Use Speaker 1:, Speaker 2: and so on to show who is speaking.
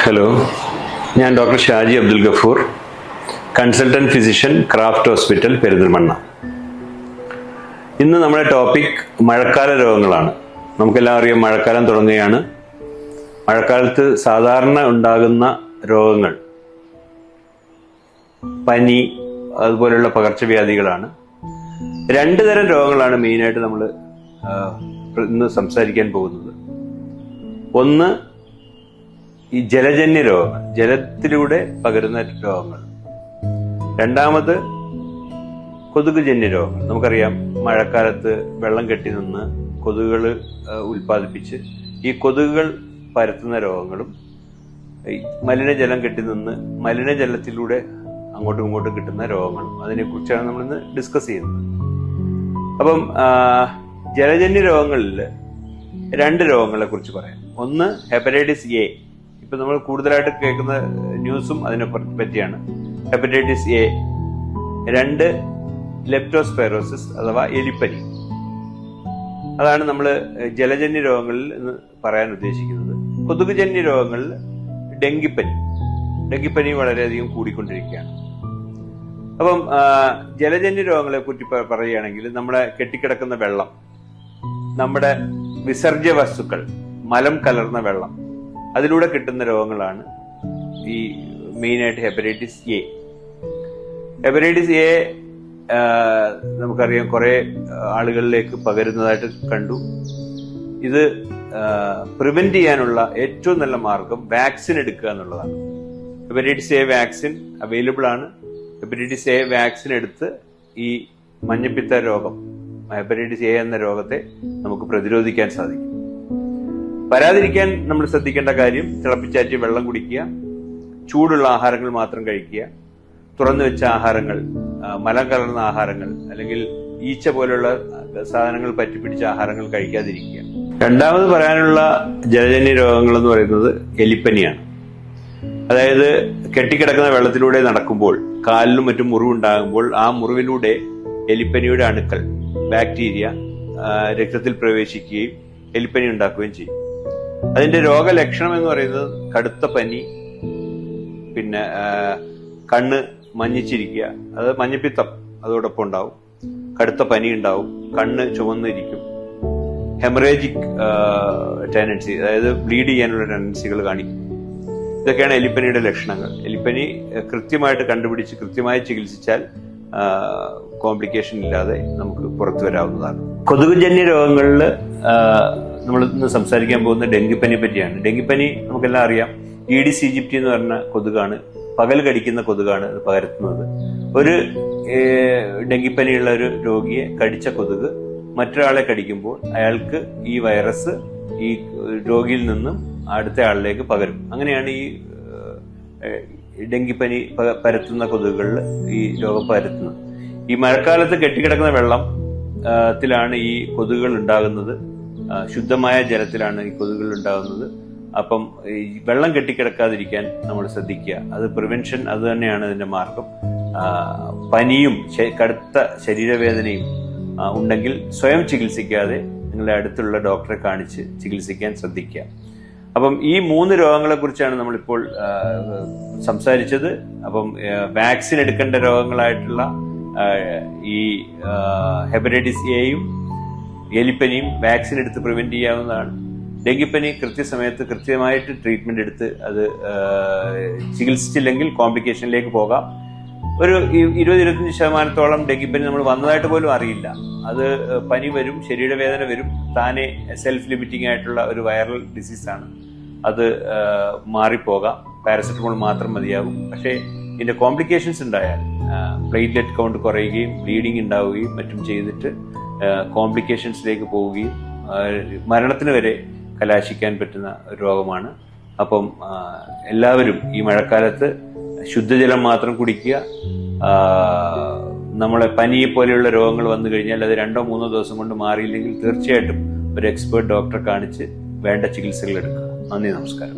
Speaker 1: Hello, ഞാൻ doctor Shaji Abdul Gafoor, consultant physician, craft hospital, Perinthalmanna. ഇന്ന് നമ്മുടെ ടോപ്പിക് മഴക്കാല രോഗങ്ങളാണ്. നമുക്കെല്ലാം അറിയാം, മഴക്കാലം തുടങ്ങുകയാണ്. മഴക്കാലത്ത് സാധാരണ ഉണ്ടാകുന്ന രോഗങ്ങൾ പനി, അതുപോലെയുള്ള പകർച്ചവ്യാധികളാണ്. രണ്ട് തരം രോഗങ്ങളാണ് മെയിനായിട്ട് നമ്മൾ ഇന്ന് സംസാരിക്കാൻ പോകുന്നത്. ഒന്ന് ഈ ജലജന്യ രോഗങ്ങൾ, ജലത്തിലൂടെ പകരുന്ന രോഗങ്ങൾ. രണ്ടാമത് കൊതുകുജന്യ രോഗങ്ങൾ. നമുക്കറിയാം, മഴക്കാലത്ത് വെള്ളം കെട്ടി നിന്ന് കൊതുകുകൾ ഉൽപ്പാദിപ്പിച്ച് ഈ കൊതുകുകൾ പരത്തുന്ന രോഗങ്ങളും, മലിനജലം കെട്ടി നിന്ന് മലിനജലത്തിലൂടെ അങ്ങോട്ടും ഇങ്ങോട്ടും കിട്ടുന്ന രോഗങ്ങളും, അതിനെക്കുറിച്ചാണ് നമ്മളിന്ന് ഡിസ്കസ് ചെയ്യുന്നത്. അപ്പം ജലജന്യ രോഗങ്ങളിൽ രണ്ട് രോഗങ്ങളെ കുറിച്ച് പറയാം. ഒന്ന് ഹെപ്പറ്റൈറ്റിസ് എ. ഇപ്പൊ നമ്മൾ കൂടുതലായിട്ട് കേൾക്കുന്ന ന്യൂസും അതിനെ പറ്റിയാണ്. Hepatitis A. രണ്ട് ലെപ്റ്റോസ്പൈറോസിസ് അഥവാ എലിപ്പനി. അതാണ് നമ്മൾ ജലജന്യ രോഗങ്ങളിൽ എന്ന് പറയാൻ ഉദ്ദേശിക്കുന്നത്. കൊതുകുജന്യ രോഗങ്ങളിൽ ഡെങ്കിപ്പനി വളരെയധികം കൂടിക്കൊണ്ടിരിക്കുകയാണ്. അപ്പം ജലജന്യ രോഗങ്ങളെ കുറിച്ച് പറയുകയാണെങ്കിൽ, നമ്മുടെ കെട്ടിക്കിടക്കുന്ന വെള്ളം, നമ്മുടെ വിസർജ്യ വസ്തുക്കൾ, മലം കലർന്ന വെള്ളം, അതിലൂടെ കിട്ടുന്ന രോഗങ്ങളാണ് ഈ മെയിനായിട്ട് ഹെപ്പറ്റൈറ്റിസ് എ. ഹെപ്പറ്റൈറ്റിസ് എ നമുക്കറിയാം, കുറെ ആളുകളിലേക്ക് പകരുന്നതായിട്ട് കണ്ടു. ഇത് പ്രിവെന്റ് ചെയ്യാനുള്ള ഏറ്റവും നല്ല മാർഗം വാക്സിൻ എടുക്കുക എന്നുള്ളതാണ്. ഹെപ്പറ്റൈറ്റിസ് എ വാക്സിൻ അവൈലബിൾ ആണ്. ഹെപ്പറ്റൈറ്റിസ് എ വാക്സിൻ എടുത്ത് ഈ മഞ്ഞപ്പിത്ത രോഗം, ഹെപ്പറ്റൈറ്റിസ് എ എന്ന രോഗത്തെ നമുക്ക് പ്രതിരോധിക്കാൻ സാധിക്കും. വരാതിരിക്കാൻ നമ്മൾ ശ്രദ്ധിക്കേണ്ട കാര്യം, തിളപ്പിച്ചാറ്റിയ വെള്ളം കുടിക്കുക, ചൂടുള്ള ആഹാരങ്ങൾ മാത്രം കഴിക്കുക, തുറന്നു വെച്ച ആഹാരങ്ങൾ, മലം കലർന്ന ആഹാരങ്ങൾ അല്ലെങ്കിൽ ഈച്ച പോലുള്ള സാധനങ്ങൾ പറ്റിപ്പിടിച്ച ആഹാരങ്ങൾ കഴിക്കാതിരിക്കുക. രണ്ടാമത് പറയാനുള്ള ജലജന്യ രോഗങ്ങൾ എന്ന് പറയുന്നത് എലിപ്പനിയാണ്. അതായത് കെട്ടിക്കിടക്കുന്ന വെള്ളത്തിലൂടെ നടക്കുമ്പോൾ കാലിലും മറ്റും മുറിവുണ്ടാകുമ്പോൾ ആ മുറിവിലൂടെ എലിപ്പനിയുടെ അണുക്കൾ, ബാക്ടീരിയ രക്തത്തിൽ പ്രവേശിക്കുകയും എലിപ്പനി ഉണ്ടാക്കുകയും ചെയ്യും. അതിന്റെ രോഗലക്ഷണം എന്ന് പറയുന്നത് കടുത്ത പനി, പിന്നെ കണ്ണ് മഞ്ഞിച്ചിരിക്കുക, അത് മഞ്ഞപ്പിത്തം അതോടൊപ്പം ഉണ്ടാവും. കടുത്ത പനി ഉണ്ടാവും, കണ്ണ് ചുവന്നിരിക്കും, ഹെമറേജിക് ടെൻഡൻസി, അതായത് ബ്ലീഡ് ചെയ്യാനുള്ള ടെൻഡൻസികൾ കാണിക്കും. ഇതൊക്കെയാണ് എലിപ്പനിയുടെ ലക്ഷണങ്ങൾ. എലിപ്പനി കൃത്യമായിട്ട് കണ്ടുപിടിച്ച് കൃത്യമായി ചികിത്സിച്ചാൽ കോംപ്ലിക്കേഷൻ ഇല്ലാതെ നമുക്ക് പുറത്തു വരാവുന്നതാണ്. കൊതുകുജന്യ രോഗങ്ങളിൽ നമ്മൾ ഇന്ന് സംസാരിക്കാൻ പോകുന്ന ഡെങ്കിപ്പനി പറ്റിയാണ്. ഡെങ്കിപ്പനി നമുക്കെല്ലാം അറിയാം, ഈഡിസ് ഈജിപ്തി എന്ന് പറഞ്ഞ കൊതുകാണ്, പകൽ കടിക്കുന്ന കൊതുകാണ് ഇത് പകരുന്നത്. ഒരു ഡെങ്കിപ്പനിയുള്ള ഒരു രോഗിയെ കടിച്ച കൊതുക് മറ്റൊരാളെ കടിക്കുമ്പോൾ അയാൾക്ക് ഈ വൈറസ് ഈ രോഗിയിൽ നിന്നും അടുത്ത ആളിലേക്ക് പകരും. അങ്ങനെയാണ് ഈ ഡെങ്കിപ്പനി പരത്തുന്ന കൊതുകുകളിൽ ഈ രോഗം പരത്തുന്നത്. ഈ മഴക്കാലത്ത് കെട്ടിക്കിടക്കുന്ന വെള്ളത്തിലാണ് ഈ കൊതുകുകൾ ഉണ്ടാകുന്നത്. ശുദ്ധമായ ജലത്തിലാണ് ഈ കൊതുകുകൾ ഉണ്ടാകുന്നത്. അപ്പം ഈ വെള്ളം കെട്ടിക്കിടക്കാതിരിക്കാൻ നമ്മൾ ശ്രദ്ധിക്കുക. അത് പ്രിവെൻഷൻ, അത് തന്നെയാണ് ഇതിന്റെ മാർഗം. പനിയും കടുത്ത ശരീരവേദനയും ഉണ്ടെങ്കിൽ സ്വയം ചികിത്സിക്കാതെ നിങ്ങളുടെ അടുത്തുള്ള ഡോക്ടറെ കാണിച്ച് ചികിത്സിക്കാൻ ശ്രദ്ധിക്കുക. അപ്പം ഈ മൂന്ന് രോഗങ്ങളെ കുറിച്ചാണ് നമ്മളിപ്പോൾ സംസാരിച്ചത്. അപ്പം വാക്സിൻ എടുക്കേണ്ട രോഗങ്ങളായിട്ടുള്ള ഈ ഹെപ്പറ്റൈറ്റിസ് എയും എലിപ്പനിയും വാക്സിൻ എടുത്ത് പ്രിവെന്റ് ചെയ്യാവുന്നതാണ്. ഡെങ്കിപ്പനി കൃത്യസമയത്ത് കൃത്യമായിട്ട് ട്രീറ്റ്മെന്റ് എടുത്ത് അത് ചികിത്സിച്ചില്ലെങ്കിൽ കോംപ്ലിക്കേഷനിലേക്ക് പോകാം. ഒരു 20-25% ഡെങ്കിപ്പനി നമ്മൾ വന്നതായിട്ട് പോലും അറിയില്ല. അത് പനി വരും, ശരീരവേദന വരും, താനെ സെൽഫ് ലിമിറ്റിംഗ് ആയിട്ടുള്ള ഒരു വൈറൽ ഡിസീസാണ്. അത് മാറിപ്പോകാം, പാരസെറ്റമോൾ മാത്രം മതിയാകും. പക്ഷേ ഇതിന്റെ കോംപ്ലിക്കേഷൻസ് ഉണ്ടായാൽ പ്ലേറ്റ്ലെറ്റ് കൗണ്ട് കുറയുകയും ബ്ലീഡിങ് ഉണ്ടാവുകയും മറ്റും ചെയ്തിട്ട് കോംപ്ലിക്കേഷൻസിലേക്ക് പോവുകയും മരണത്തിന് വരെ കലാശിക്കാൻ പറ്റുന്ന രോഗമാണ്. അപ്പം എല്ലാവരും ഈ മഴക്കാലത്ത് ശുദ്ധജലം മാത്രം കുടിക്കുക. നമ്മളെ പനിയെ പോലെയുള്ള രോഗങ്ങൾ വന്നു കഴിഞ്ഞാൽ അത് 2-3 ദിവസം കൊണ്ട് മാറിയില്ലെങ്കിൽ തീർച്ചയായിട്ടും ഒരു എക്സ്പേർട്ട് ഡോക്ടറെ കാണിച്ച് വേണ്ട ചികിത്സകൾ എടുക്കുക. നന്ദി, നമസ്കാരം.